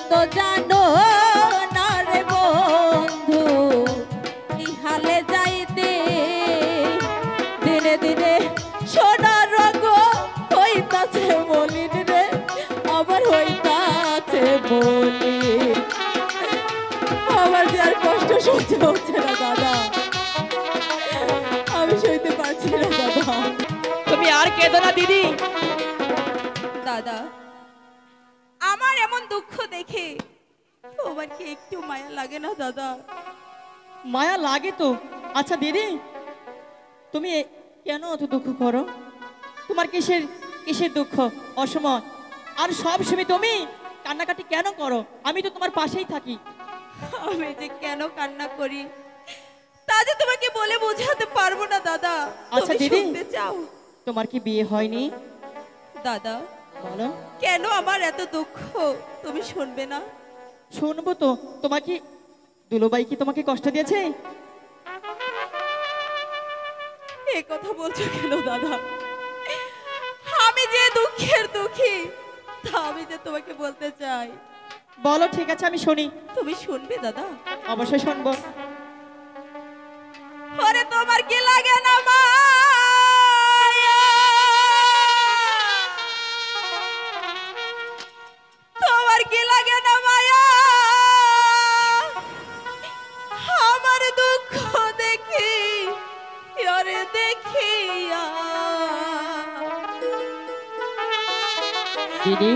তো জানো না রে বন্ধু কি হালে যাইতে দিনে দিনে সোনার রঙ হইতাছে মলিন রে আবার হইতাছে মলিন। আমার যে আর কষ্ট সহ্য হচ্ছে না দাদা, আমি সইতে পারছি না দাদা। তুমি আর কেঁদো না দিদি। দাদা আমার এমন দুঃখ দেখে তোমার কি একটু মায়া লাগে না দাদা? মায়া লাগে তো। আচ্ছা দিদি, তুমি কেন অত দুঃখ করো? তোমার কিসের কিসের দুঃখ অসময়? আর সব সময় তুমি কান্নাকাটি কেন করো? আমি তো তোমার পাশেই থাকি। আমি যে কেন কান্না করি তা যে তোমাকে বলে বোঝাতে পারবো না দাদা। আচ্ছা দিদি, শুনতে চাও? তোমার কি বিয়ে হয়নি? দাদা বলো কেন আমার এত দুঃখ তুমি শুনবে না? শুনবো তো। তোমাকে দুলোবাই কি তোমাকে কষ্ট দিয়েছে? এই কথা বলছো কেন দাদা? আমি যে দুঃখের দুঃখী তা আমি যে তোমাকে বলতে চাই। বলো, ঠিক আছে আমি শুনি। তুমি শুনবে দাদা? অবশ্যই শুনবো। ওরে তোমার কি লাগে না মায়া? তোমার কি লাগে না মায়া? আমার দুঃখ দেখি ওরে দেখিয়া দিদি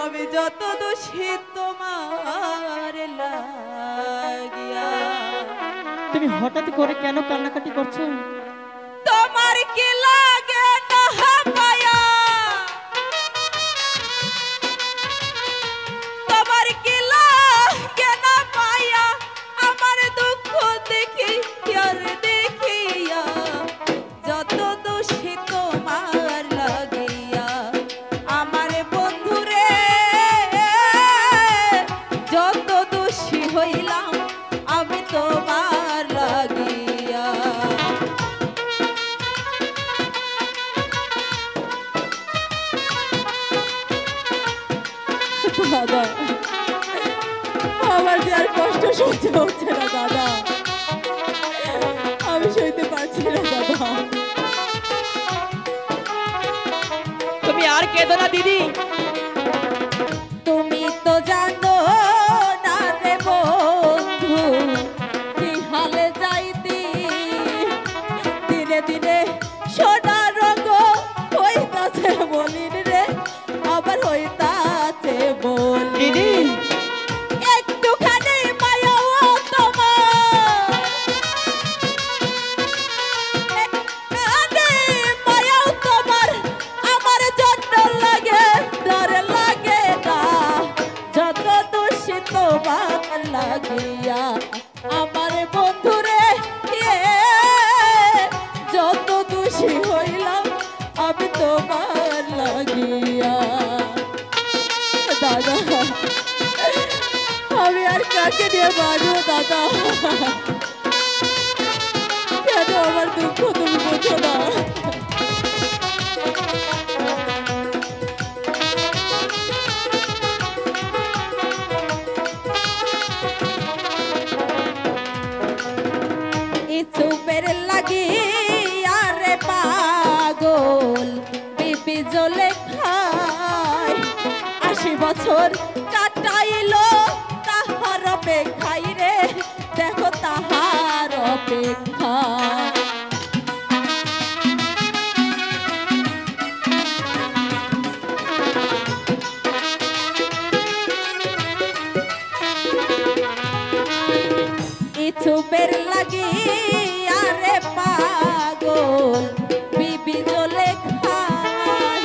আমি যত দোষী তোমার লাগিয়া। তুমি হঠাৎ করে কেন কান্নাকাটি করছো? তোমার কি লাগে না মায়া? তোমার কি লাগে না মায়া? আমার দুঃখ দেখি আর দেখিয়া যত দোষী তোমার লাগিয়া। আমার বন্ধুরে যত দোষী হইলাম আমি তোমার লাগিয়া। দাদা আমার যে আর কষ্ট সহ্য হচ্ছে না দাদা, আমি সইতে পারছি না দাদা। তুমি আর কেঁদো না দিদি। তুমি তো জানো না রে বন্ধু কি হালে যাইতে দিনে দিনে সোনার রঙ হইতাছে মলিন রে আবার হইতাছে মলিন। একটুখানি মায়াও তোমার, একটুখানি মায়াও তোমার আমার জন্য লাগে ডর লাগে না যত দোষী তোমার লাগিয়া। আমার বন্ধুরে যত দোষী হইলাম আমি তোমার লাগিয়া। দাদা আমি আর কাকে নিয়ে বাঁচবো দাদা? কেন আমার দুঃখ তুমি বোঝো না? চুপের লাগি আরে পাগল বিপি জ্বলে খায় ৮০ বছর কাটাইলো তাহার অপেক্ষায় রে দেখো তাহার অপেক্ষা। চুপের লাগি আরে পাগল বিবি জ্বলে খায়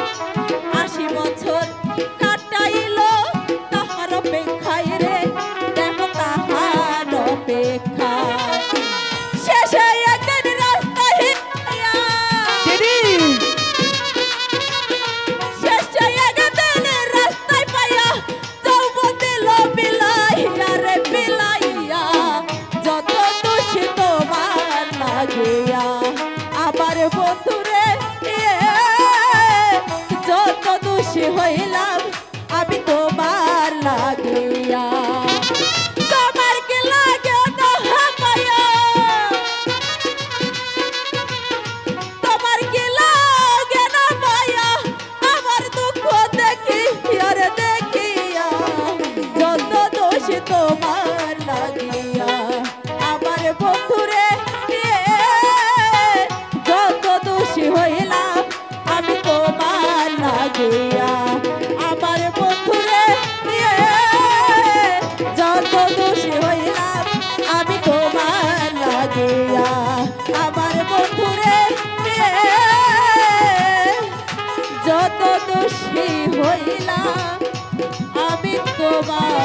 ৮০ বছর কাটাইলো তাহার অপেক্ষায় রে দেখো তাহার অপেক্ষা। শেষে একদিন রাস্তায় শেষে একদিন রাস্তায় পাইয়া যৌবন দিল বিলাইয়া রে বিলাইয়া যত দোষী তোমার লাগিয়া। বেলা আমি তোমার